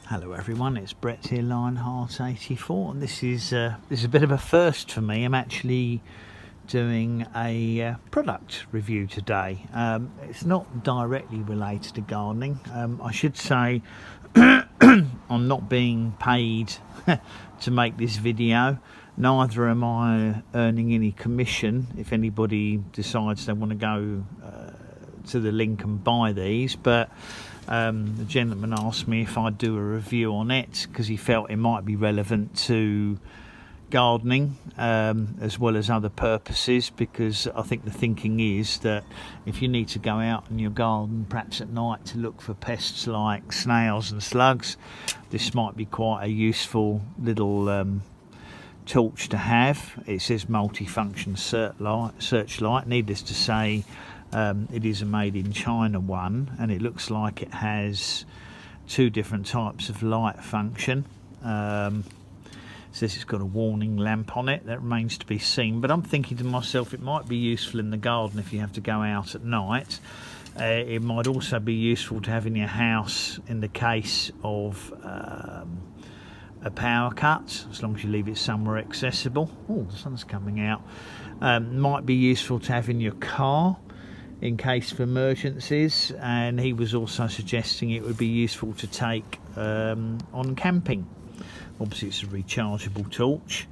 Hello everyone, it's Brett here, Lionheart84, and this is a bit of a first for me. I'm actually doing a product review today. It's not directly related to gardening. I should say I'm not being paid to make this video. Neither am I earning any commission if anybody decides they want to go to the link and buy these, but the gentleman asked me if I'd do a review on it because he felt it might be relevant to gardening as well as other purposes, because I think the thinking is that if you need to go out in your garden perhaps at night to look for pests like snails and slugs, this might be quite a useful little torch to have. It says multifunction searchlight. Needless to say, it is a made in China one, and it looks like it has two different types of light function. It says it's got a warning lamp on it. That remains to be seen, but I'm thinking to myself it might be useful in the garden if you have to go out at night. It might also be useful to have in your house in the case of a power cut, as long as you leave it somewhere accessible. Oh, the sun's coming out. Might be useful to have in your car in case of emergencies, and he was also suggesting it would be useful to take on camping. Obviously it's a rechargeable torch.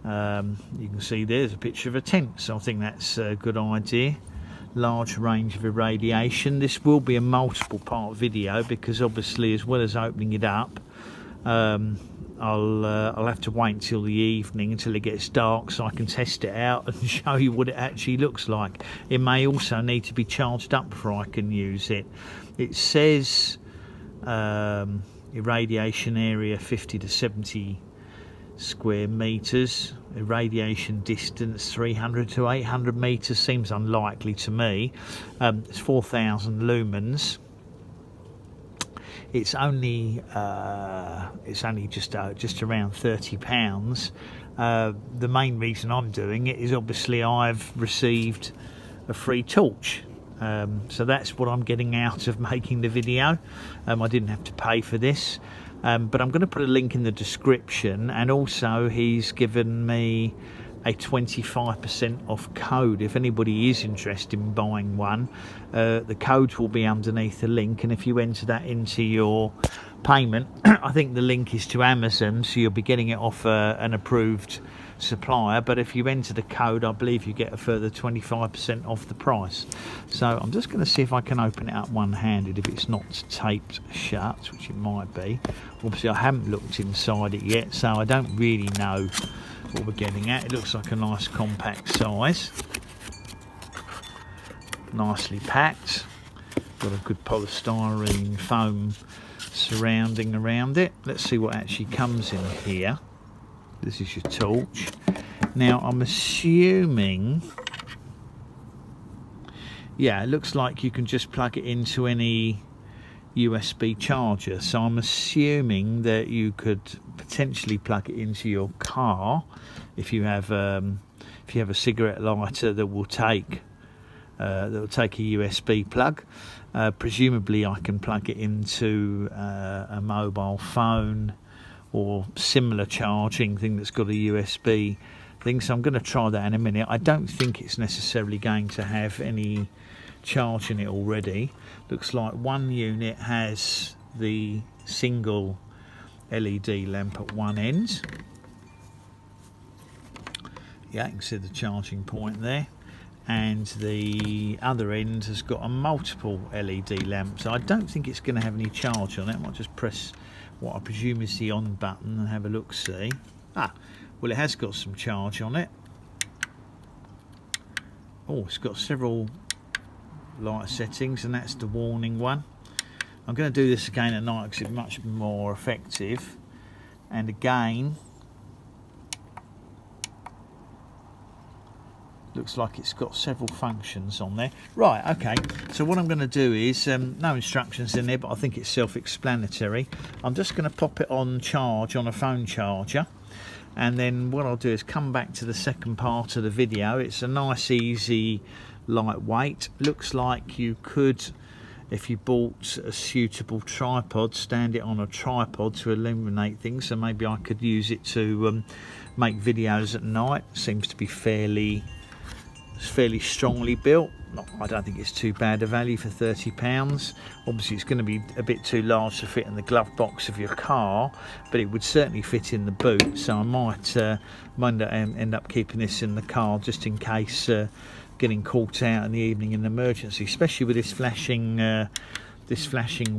You can see there's a picture of a tent, so I think that's a good idea. Large range of irradiation. This will be a multiple part video because obviously, as well as opening it up, I'll have to wait until the evening, until it gets dark, so I can test it out and show you what it actually looks like. It may also need to be charged up before I can use it. It says irradiation area 50 to 70 square meters, irradiation distance 300 to 800 meters. Seems unlikely to me. It's 4,000 lumens. It's only just around £30. The main reason I'm doing it is obviously I've received a free torch, so that's what I'm getting out of making the video. I didn't have to pay for this, but I'm going to put a link in the description, and also he's given me a 25% off code if anybody is interested in buying one. The code will be underneath the link, and if you enter that into your payment, I think the link is to Amazon, so you'll be getting it off an approved supplier, but if you enter the code, I believe you get a further 25% off the price. So I'm just going to see if I can open it up one-handed, if it's not taped shut, which it might be. Obviously I haven't looked inside it yet, so I don't really know what we're getting at. It looks like a nice compact size, nicely packed, got a good polystyrene foam surrounding around it. Let's see what actually comes in here. This is your torch. Now I'm assuming, yeah, it looks like you can just plug it into any USB charger, so I'm assuming that you could potentially plug it into your car if you have a cigarette lighter that will take a USB plug. Presumably I can plug it into a mobile phone or similar charging thing that's got a USB thing, so I'm going to try that in a minute. I don't think it's necessarily going to have any charge in it already. Looks like one unit has the single LED lamp at one end. Yeah, you can see the charging point there, and the other end has got a multiple LED lamp, so I don't think it's going to have any charge on it. I might just press what I presume is the on button and have a look see. Well, it has got some charge on it. Oh, it's got several light settings, and that's the warning one. I'm going to do this again at night because it's much more effective, and again looks like it's got several functions on there. Right, okay, so what I'm going to do is no instructions in there, but I think it's self-explanatory. I'm just going to pop it on charge on a phone charger, and then what I'll do is come back to the second part of the video. It's a nice, easy, lightweight. Looks like you could if you bought a suitable tripod, stand it on a tripod to illuminate things. So maybe I could use it to make videos at night. Seems to be fairly strongly built. I don't think it's too bad a value for £30. Obviously it's going to be a bit too large to fit in the glove box of your car, but it would certainly fit in the boot, so I might end up keeping this in the car just in case getting caught out in the evening in an emergency, especially with this flashing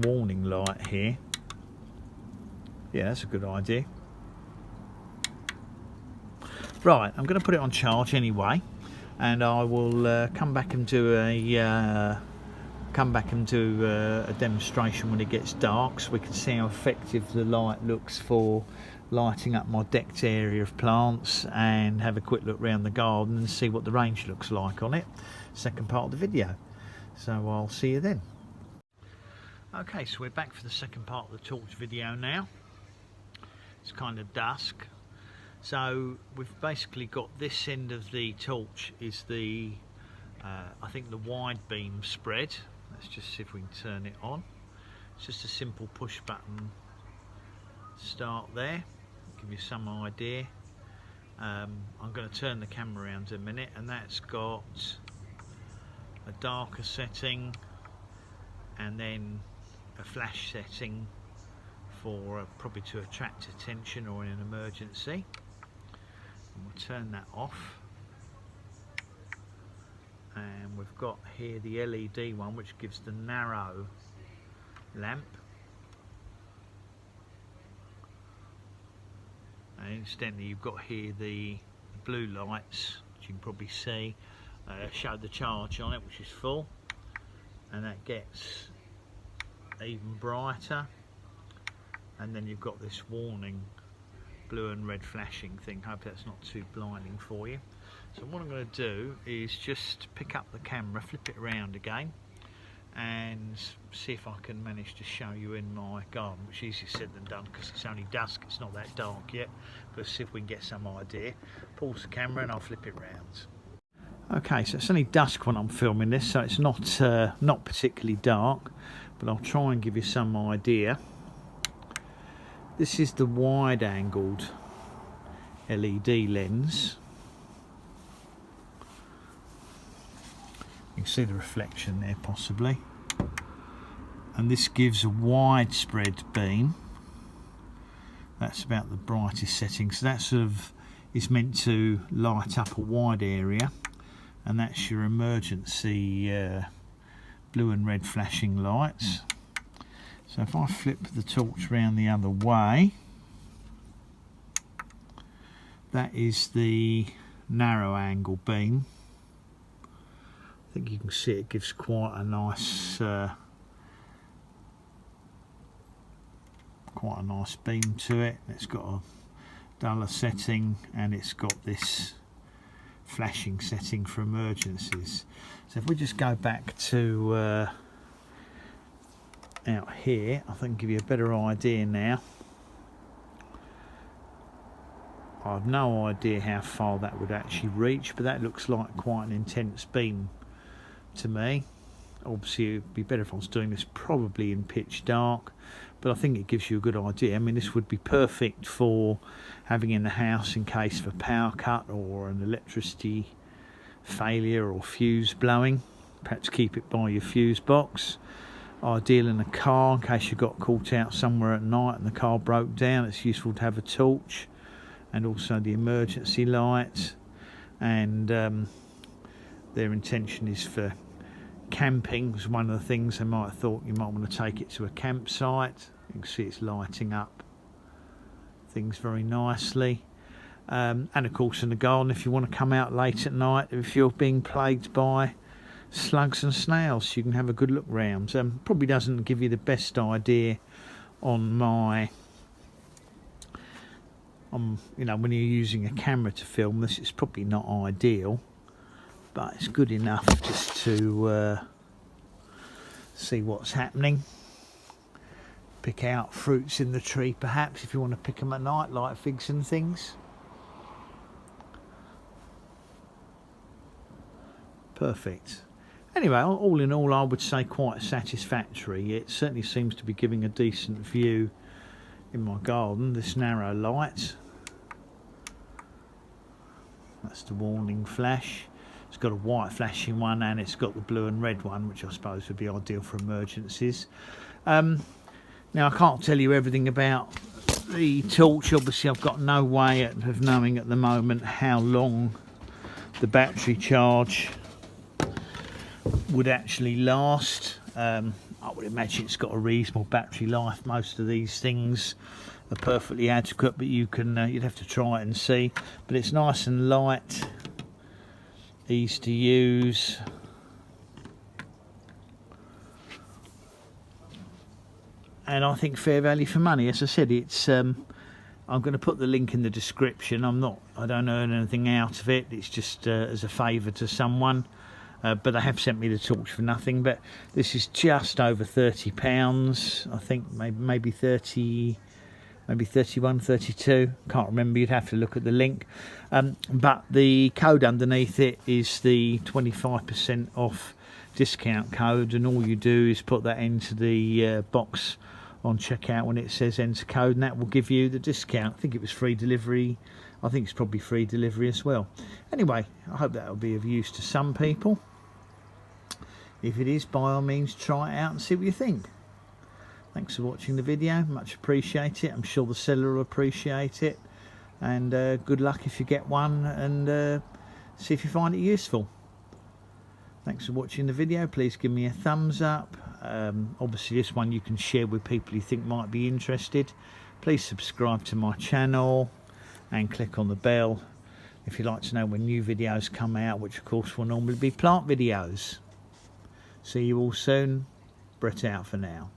warning light here. Yeah, that's a good idea. Right, I'm going to put it on charge anyway, and I will come back and do a demonstration when it gets dark, so we can see how effective the light looks for lighting up my decked area of plants, and have a quick look around the garden and see what the range looks like on it. Second part of the video, so I'll see you then. Okay, so we're back for the second part of the torch video now. It's kind of dusk. So we've basically got this end of the torch is the, I think the wide beam spread. Let's just see if we can turn it on. It's just a simple push button start there, give you some idea. I'm going to turn the camera around in a minute, and that's got a darker setting and then a flash setting for probably to attract attention or in an emergency. We'll turn that off, and we've got here the LED one, which gives the narrow lamp, and incidentally you've got here the blue lights, which you can probably see show the charge on it, which is full, and that gets even brighter. And then you've got this warning blue and red flashing thing. Hope that's not too blinding for you. So what I'm going to do is just pick up the camera, flip it around again, and see if I can manage to show you in my garden, which is easier said than done because it's only dusk, it's not that dark yet, but see if we can get some idea. Pause the camera and I'll flip it round. Okay, so it's only dusk when I'm filming this, so it's not particularly dark, but I'll try and give you some idea. This is the wide-angled LED lens. You can see the reflection there possibly. And this gives a widespread beam. That's about the brightest setting. So that sort of is meant to light up a wide area. And that's your emergency blue and red flashing lights. So if I flip the torch around the other way, that is the narrow angle beam. I think you can see it gives quite a nice beam to it. It's got a duller setting and it's got this flashing setting for emergencies. So if we just go back to out here, I think give you a better idea now. I've no idea how far that would actually reach, but that looks like quite an intense beam to me. Obviously it would be better if I was doing this probably in pitch dark, but I think it gives you a good idea. I mean, this would be perfect for having in the house in case of a power cut or an electricity failure or fuse blowing. Perhaps keep it by your fuse box. Ideal in a car in case you got caught out somewhere at night and the car broke down. It's useful to have a torch, and also the emergency lights. And their intention is for camping. Was one of the things they might have thought you might want to take it to a campsite. You can see it's lighting up things very nicely. And of course in the garden, if you want to come out late at night, if you're being plagued by slugs and snails, you can have a good look round. Probably doesn't give you the best idea on you know, when you're using a camera to film this, it's probably not ideal, but it's good enough just to see what's happening. Pick out fruits in the tree perhaps if you want to pick them at night, like figs and things. Perfect. Anyway, all in all, I would say quite satisfactory. It certainly seems to be giving a decent view in my garden, this narrow light. That's the warning flash. It's got a white flashing one, and it's got the blue and red one, which I suppose would be ideal for emergencies. Now, I can't tell you everything about the torch. Obviously, I've got no way of knowing at the moment how long the battery charge would actually last. I would imagine it's got a reasonable battery life. Most of these things are perfectly adequate, but you can you'd have to try it and see. But it's nice and light, easy to use. And I think fair value for money. As I said, it's I'm going to put the link in the description. I don't earn anything out of it. It's just as a favour to someone. But they have sent me the torch for nothing. But this is just over £30. I think maybe 30, maybe 31, 32. Can't remember. You'd have to look at the link. But the code underneath it is the 25% off discount code, and all you do is put that into the box on checkout when it says enter code, and that will give you the discount. I think it was free delivery. I think it's probably free delivery as well. Anyway, I hope that will be of use to some people. If it is, by all means, try it out and see what you think. Thanks for watching the video, much appreciate it. I'm sure the seller will appreciate it, and good luck if you get one, and see if you find it useful. Thanks for watching the video. Please give me a thumbs up. Obviously this one you can share with people you think might be interested. Please subscribe to my channel and click on the bell if you'd like to know when new videos come out, which of course will normally be plant videos. See you all soon. Brett out for now.